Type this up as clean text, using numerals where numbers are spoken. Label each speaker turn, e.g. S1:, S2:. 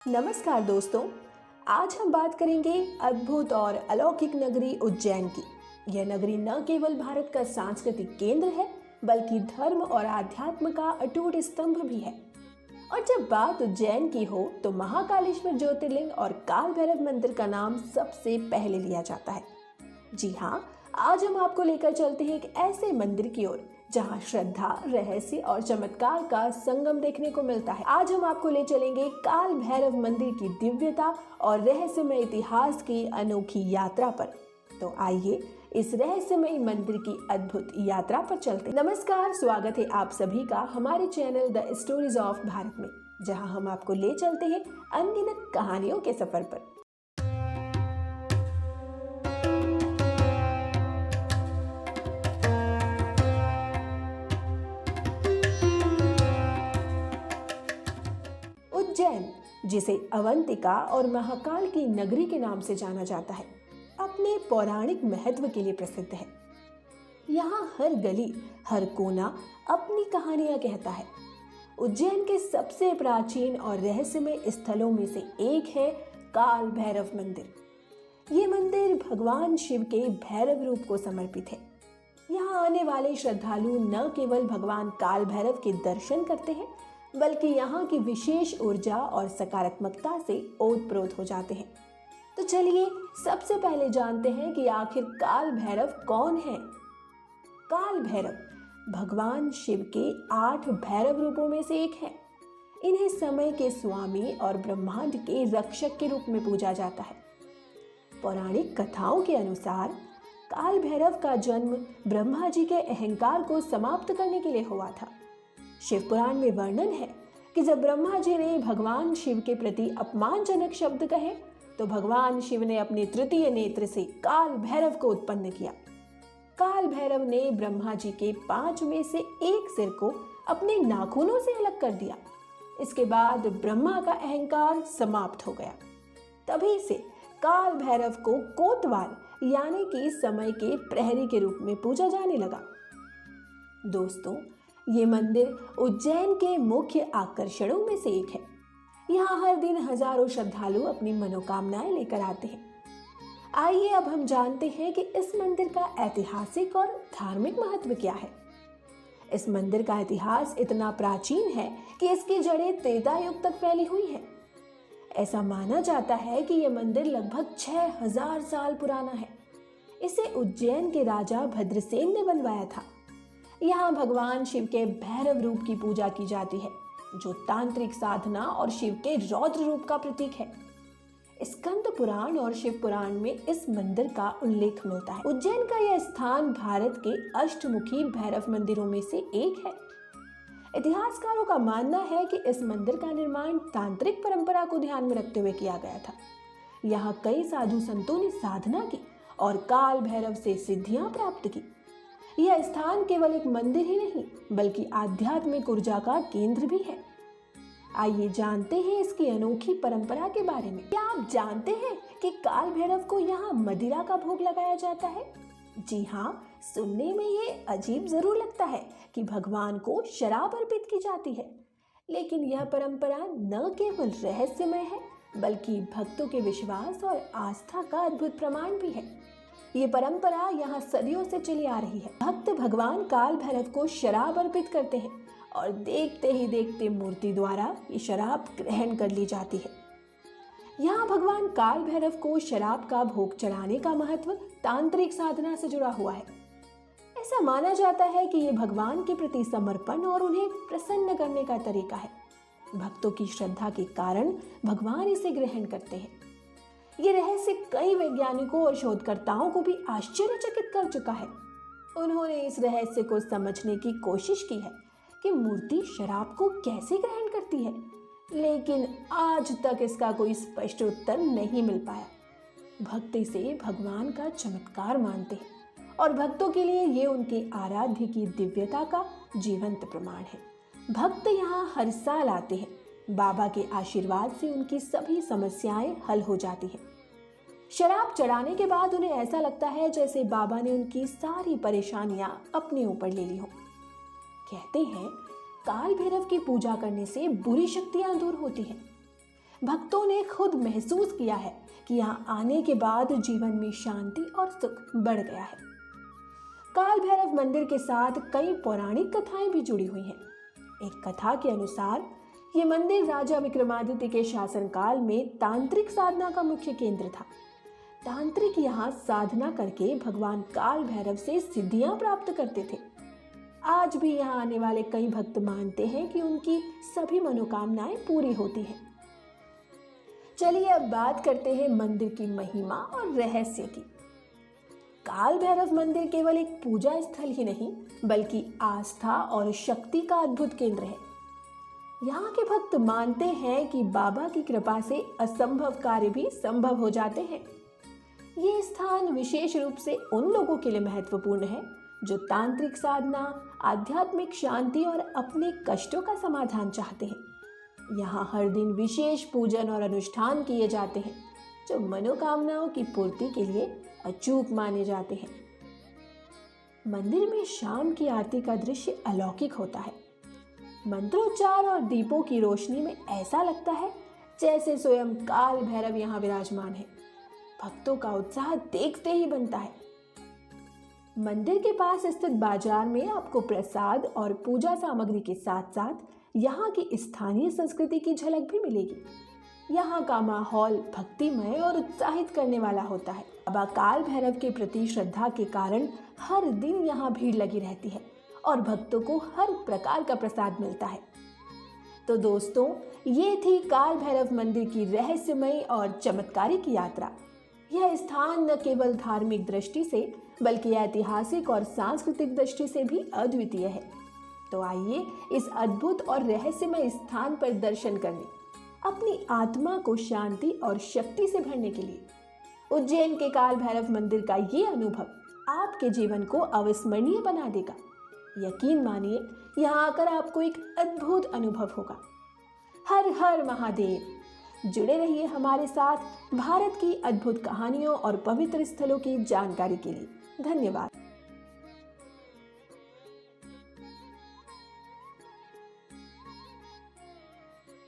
S1: नमस्कार दोस्तों। आज हम बात करेंगे अद्भुत और अलौकिक नगरी उज्जैन की। यह नगरी न केवल भारत का सांस्कृतिक केंद्र है बल्कि धर्म और आध्यात्म का अटूट स्तंभ भी है। और जब बात उज्जैन की हो तो महाकालेश्वर ज्योतिर्लिंग और काल भैरव मंदिर का नाम सबसे पहले लिया जाता है। जी हाँ, आज हम आपको लेकर चलते हैं एक ऐसे मंदिर की ओर जहाँ श्रद्धा, रहस्य और चमत्कार का संगम देखने को मिलता है। आज हम आपको ले चलेंगे काल भैरव मंदिर की दिव्यता और रहस्यमय इतिहास की अनोखी यात्रा पर। तो आइए इस रहस्यमय मंदिर की अद्भुत यात्रा पर चलते हैं। नमस्कार, स्वागत है आप सभी का हमारे channel the stories of Bharat में, जहां हम आपको ले चलते हैं अनगिनत कहानियों के सफर पर। उज्जैन, जिसे अवंतिका और महाकाल की नगरी के नाम से जाना जाता है, अपने पौराणिक महत्व के लिए प्रसिद्ध है। यहाँ हर गली, हर कोना अपनी कहानियां कहता है। उज्जैन के सबसे प्राचीन और रहस्यमय स्थलों में से एक है काल भैरव मंदिर। ये मंदिर भगवान शिव के भैरव रूप को समर्पित है। यहाँ आने वाले श्रद्धालु न केवल भगवान काल भैरव के दर्शन करते हैं बल्कि यहाँ की विशेष ऊर्जा और सकारात्मकता से ओतप्रोत हो जाते हैं। तो चलिए सबसे पहले जानते हैं कि आखिर काल भैरव कौन है। काल भैरव भगवान शिव के 8 भैरव रूपों में से एक है। इन्हें समय के स्वामी और ब्रह्मांड के रक्षक के रूप में पूजा जाता है। पौराणिक कथाओं के अनुसार काल भैरव का जन्म ब्रह्मा जी के अहंकार को समाप्त करने के लिए हुआ था। शिव पुराण में वर्णन है कि जब ब्रह्मा जी ने भगवान शिव के प्रति अपमानजनक शब्द कहे तो भगवान शिव ने अपने तृतीय नेत्र से काल भैरव को उत्पन्न किया। काल भैरव ने ब्रह्मा जी के 5 में से एक सिर को अपने नाखूनों से अलग कर दिया। इसके बाद ब्रह्मा का अहंकार समाप्त हो गया। तभी से काल भैरव को कोतवाल यानी कि समय के प्रहरी के रूप में पूजा जाने लगा। दोस्तों, ये मंदिर उज्जैन के मुख्य आकर्षणों में से एक है। यहाँ हर दिन हजारों श्रद्धालु अपनी मनोकामनाएं लेकर आते हैं। आइए अब हम जानते हैं कि इस मंदिर का ऐतिहासिक और धार्मिक महत्व क्या है। इस मंदिर का इतिहास इतना प्राचीन है कि इसकी जड़ें त्रेता युग तक फैली हुई हैं। ऐसा माना जाता है कि यह मंदिर लगभग 6000 साल पुराना है। इसे उज्जैन के राजा भद्रसेन ने बनवाया था। यहाँ भगवान शिव के भैरव रूप की पूजा की जाती है, जो तांत्रिक साधना और शिव के रौद्र रूप का प्रतीक है। स्कंद पुराण और शिव पुराण में इस मंदिर का उल्लेख मिलता है। उज्जैन का यह स्थान भारत के अष्टमुखी भैरव मंदिरों में से एक है। इतिहासकारों का मानना है कि इस मंदिर का निर्माण तांत्रिक परंपरा को ध्यान में रखते हुए किया गया था। यहाँ कई साधु संतों ने साधना की और काल भैरव से सिद्धियां प्राप्त की। यह स्थान केवल एक मंदिर ही नहीं बल्कि आध्यात्मिक ऊर्जा का केंद्र भी है। आइए जानते हैं इसकी अनोखी परंपरा के बारे में। क्या आप जानते हैं कि काल भैरव को यहाँ मदिरा का भोग लगाया जाता है? जी हाँ, सुनने में ये अजीब जरूर लगता है कि भगवान को शराब अर्पित की जाती है, लेकिन यह परंपरा न केवल रहस्यमय है बल्कि भक्तों के विश्वास और आस्था का अद्भुत प्रमाण भी है। ये परंपरा यहाँ सदियों से चली आ रही है। भक्त भगवान काल भैरव को शराब अर्पित करते हैं और देखते ही देखते मूर्ति द्वारा ये शराब ग्रहण कर ली जाती है। यहाँ भगवान काल भैरव को शराब का भोग चढ़ाने का महत्व तांत्रिक साधना से जुड़ा हुआ है। ऐसा माना जाता है कि ये भगवान के प्रति समर्पण और उन्हें प्रसन्न करने का तरीका है। भक्तों की श्रद्धा के कारण भगवान इसे ग्रहण करते हैं। ये रहस्य कई वैज्ञानिकों और शोधकर्ताओं को भी आश्चर्यचकित कर चुका है। उन्होंने इस रहस्य को समझने की कोशिश की है कि मूर्ति शराब को कैसे ग्रहण करती है, लेकिन आज तक इसका कोई स्पष्ट उत्तर नहीं मिल पाया। भक्त इसे भगवान का चमत्कार मानते हैं और भक्तों के लिए ये उनके आराध्य की दिव्यता का जीवंत प्रमाण है। भक्त यहाँ हर साल आते हैं। बाबा के आशीर्वाद से उनकी सभी समस्याएं हल हो जाती हैं। शराब चढ़ाने के बाद उन्हें ऐसा लगता है जैसे बाबा ने उनकी सारी परेशानियां अपने ऊपर ले ली हो। कहते हैं काल भैरव की पूजा करने से बुरी शक्तियां दूर होती हैं। भक्तों ने खुद महसूस किया है कि यहाँ आने के बाद जीवन में शांति और सुख बढ़ गया है। काल भैरव मंदिर के साथ कई पौराणिक कथाएं भी जुड़ी हुई हैं। एक कथा के अनुसार ये मंदिर राजा विक्रमादित्य के शासनकाल में तांत्रिक साधना का मुख्य केंद्र था। तांत्रिक यहाँ साधना करके भगवान काल भैरव से सिद्धियां प्राप्त करते थे। आज भी यहाँ आने वाले कई भक्त मानते हैं कि उनकी सभी मनोकामनाएं पूरी होती हैं। चलिए अब बात करते हैं मंदिर की महिमा और रहस्य की। काल भैरव मंदिर केवल एक पूजा स्थल ही नहीं बल्कि आस्था और शक्ति का अद्भुत केंद्र है। यहाँ के भक्त मानते हैं कि बाबा की कृपा से असंभव कार्य भी संभव हो जाते हैं। ये स्थान विशेष रूप से उन लोगों के लिए महत्वपूर्ण है जो तांत्रिक साधना, आध्यात्मिक शांति और अपने कष्टों का समाधान चाहते हैं। यहाँ हर दिन विशेष पूजन और अनुष्ठान किए जाते हैं जो मनोकामनाओं की पूर्ति के लिए अचूक माने जाते हैं। मंदिर में शाम की आरती का दृश्य अलौकिक होता है। मंत्रोच्चार और दीपों की रोशनी में ऐसा लगता है जैसे स्वयं काल भैरव यहाँ विराजमान है। भक्तों का उत्साह देखते ही बनता है। मंदिर के पास स्थित बाजार में आपको प्रसाद और पूजा सामग्री के साथ साथ यहाँ की स्थानीय संस्कृति की झलक भी मिलेगी। यहाँ का माहौल भक्तिमय और उत्साहित करने वाला होता है। बाबा काल भैरव के प्रति श्रद्धा के कारण हर दिन यहाँ भीड़ लगी रहती है और भक्तों को हर प्रकार का प्रसाद मिलता है। तो दोस्तों, ये थी काल भैरव मंदिर की रहस्यमयी और चमत्कारिक यात्रा। यह स्थान न केवल धार्मिक दृष्टि से बल्कि ऐतिहासिक और सांस्कृतिक दृष्टि से भी अद्वितीय है। तो आइए इस अद्भुत और रहस्यमय स्थान पर दर्शन करने, अपनी आत्मा को शांति और शक्ति से भरने के लिए। उज्जैन के काल भैरव मंदिर का ये अनुभव आपके जीवन को अविस्मरणीय बना देगा। यकीन मानिए, यहाँ आकर आपको एक अद्भुत अनुभव होगा। हर हर महादेव। जुड़े रहिए हमारे साथ भारत की अद्भुत कहानियों और पवित्र स्थलों की जानकारी के लिए। धन्यवाद।